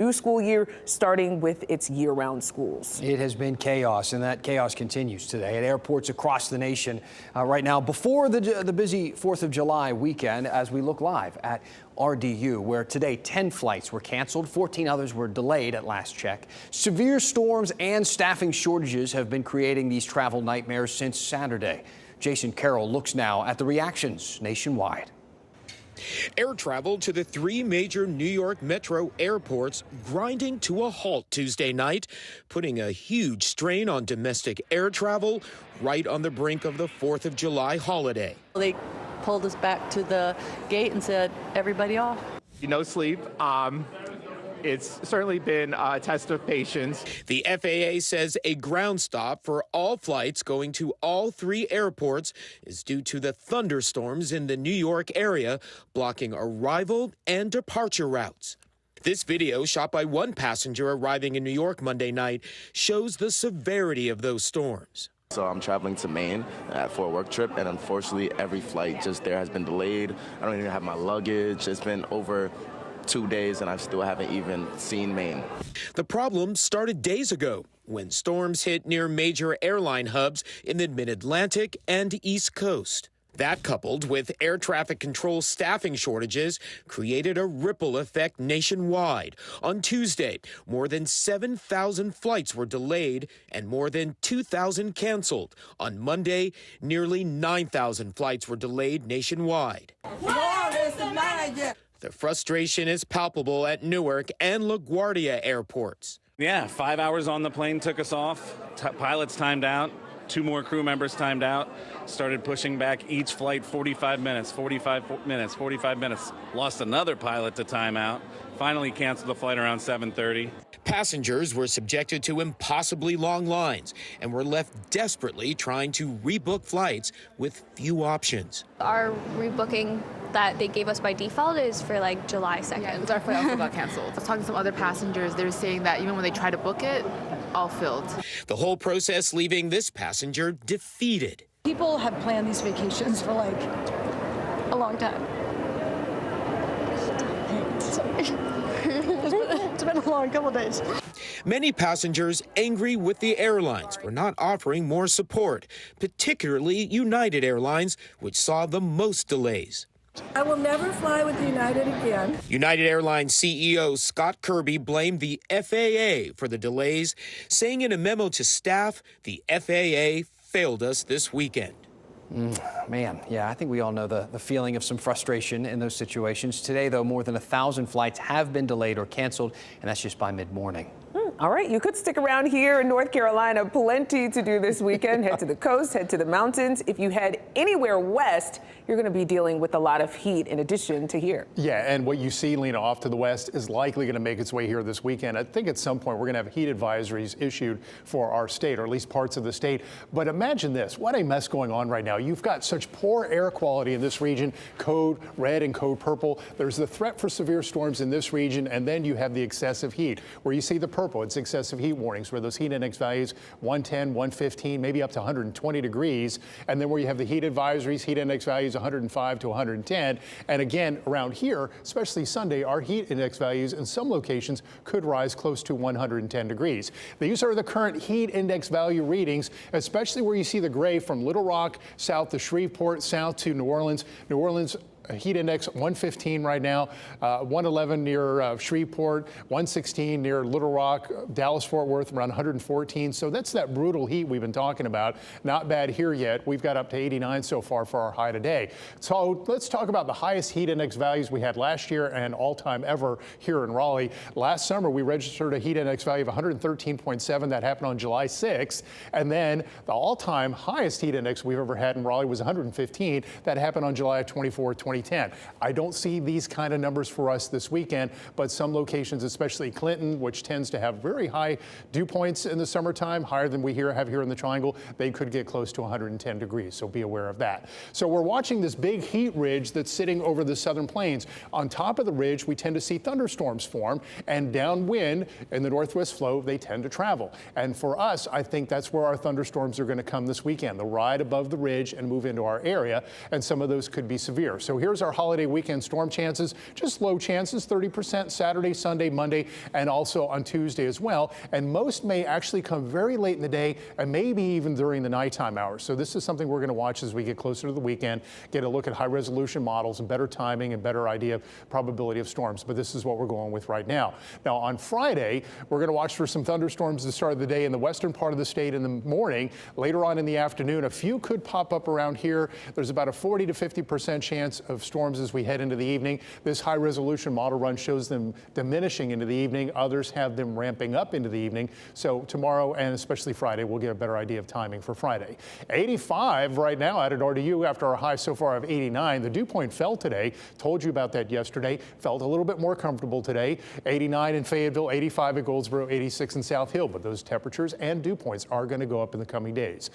New school year starting with its year-round schools. It has been chaos, and that chaos continues today at airports across the nation right now before the busy 4th of July weekend, as we look live at RDU, where today 10 flights were canceled, 14 others were delayed at last check. Severe storms and staffing shortages have been creating these travel nightmares since Saturday. Jason Carroll looks now at the reactions nationwide. Air travel to the three major New York metro airports grinding to a halt Tuesday night, putting a huge strain on domestic air travel right on the brink of the 4th of July holiday. They pulled us back to the gate and said, everybody off. No sleep. It's certainly been a test of patience. The FAA says a ground stop for all flights going to all three airports is due to the thunderstorms in the New York area, blocking arrival and departure routes. This video, shot by one passenger arriving in New York Monday night, shows the severity of those storms. So I'm traveling to Maine for a work trip, and unfortunately every flight just there has been delayed. I don't even have my luggage. It's been over 2 days and I still haven't even seen Maine. The problem started days ago when storms hit near major airline hubs in the mid-Atlantic and East Coast. That, coupled with air traffic control staffing shortages, created a ripple effect nationwide. On Tuesday, more than 7,000 flights were delayed and more than 2,000 canceled. On Monday, nearly 9,000 flights were delayed nationwide. The frustration is palpable at Newark and LaGuardia airports. Yeah, 5 hours on the plane took us off. Pilots timed out. 2 more crew members timed out. Started pushing back each flight 45 minutes, 45 minutes, 45 minutes. Lost another pilot to timeout. Finally canceled the flight around 7:30. Passengers were subjected to impossibly long lines and were left desperately trying to rebook flights with few options. Our rebooking that they gave us by default is for like July 2nd. Yeah, because our flight also got canceled. I was talking to some other passengers. They're saying that even when they try to book it, all filled. The whole process leaving this passenger defeated. People have planned these vacations for like a long time. It's been a long couple of days. Many passengers angry with the airlines for not offering more support, particularly United Airlines, which saw the most delays. I will never fly with United again. United Airlines CEO Scott Kirby blamed the FAA for the delays, saying in a memo to staff, the FAA failed us this weekend. Man, yeah, I think we all know the feeling of some frustration in those situations. Today, though, more than 1,000 flights have been delayed or canceled, and that's just by mid-morning. All right, you could stick around here in North Carolina. Plenty to do this weekend. Head to the coast, head to the mountains. If you head anywhere west, you're going to be dealing with a lot of heat in addition to here. Yeah, and what you see, Lena, off to the west is likely going to make its way here this weekend. I think at some point we're going to have heat advisories issued for our state, or at least parts of the state. But imagine this, what a mess going on right now. You've got such poor air quality in this region, code red and code purple. There's the threat for severe storms in this region, and then you have the excessive heat, where you see the purple. It's excessive heat warnings, where those heat index values 110, 115, maybe up to 120 degrees. And then where you have the heat advisories, heat index values 105 to 110. And again, around here, especially Sunday, our heat index values in some locations could rise close to 110 degrees. These are the current heat index value readings, especially where you see the gray from Little Rock south to Shreveport, south to New Orleans. New Orleans heat index 115 right now, 111 near Shreveport, 116 near Little Rock, Dallas-Fort Worth around 114. So that's that brutal heat we've been talking about. Not bad here yet. We've got up to 89 so far for our high today. So let's talk about the highest heat index values we had last year and all-time ever here in Raleigh. Last summer, we registered a heat index value of 113.7. That happened on July 6th. And then the all-time highest heat index we've ever had in Raleigh was 115. That happened on July 24th, 2010. I don't see these kind of numbers for us this weekend, but some locations, especially Clinton, which tends to have very high dew points in the summertime, higher than we have here in the Triangle, they could get close to 110 degrees, so be aware of that. So we're watching this big heat ridge that's sitting over the southern plains. On top of the ridge, we tend to see thunderstorms form, and downwind in the northwest flow, they tend to travel. And for us, I think that's where our thunderstorms are going to come this weekend. They'll ride above the ridge and move into our area, and some of those could be severe. So here's our holiday weekend storm chances. Just low chances, 30% Saturday, Sunday, Monday, and also on Tuesday as well. And most may actually come very late in the day and maybe even during the nighttime hours. So this is something we're going to watch as we get closer to the weekend, get a look at high resolution models and better timing and better idea of probability of storms. But this is what we're going with right now. Now on Friday, we're going to watch for some thunderstorms at the start of the day in the western part of the state in the morning. Later on in the afternoon, a few could pop up around here. There's about a 40 to 50% chance of storms as we head into the evening. This high resolution model run shows them diminishing into the evening. Others have them ramping up into the evening. So tomorrow and especially Friday, we'll get a better idea of timing for Friday. 85 right now out at RDU after our high so far of 89. The dew point fell today. Told you about that yesterday. Felt a little bit more comfortable today. 89 in Fayetteville, 85 at Goldsboro, 86 in South Hill. But those temperatures and dew points are going to go up in the coming days.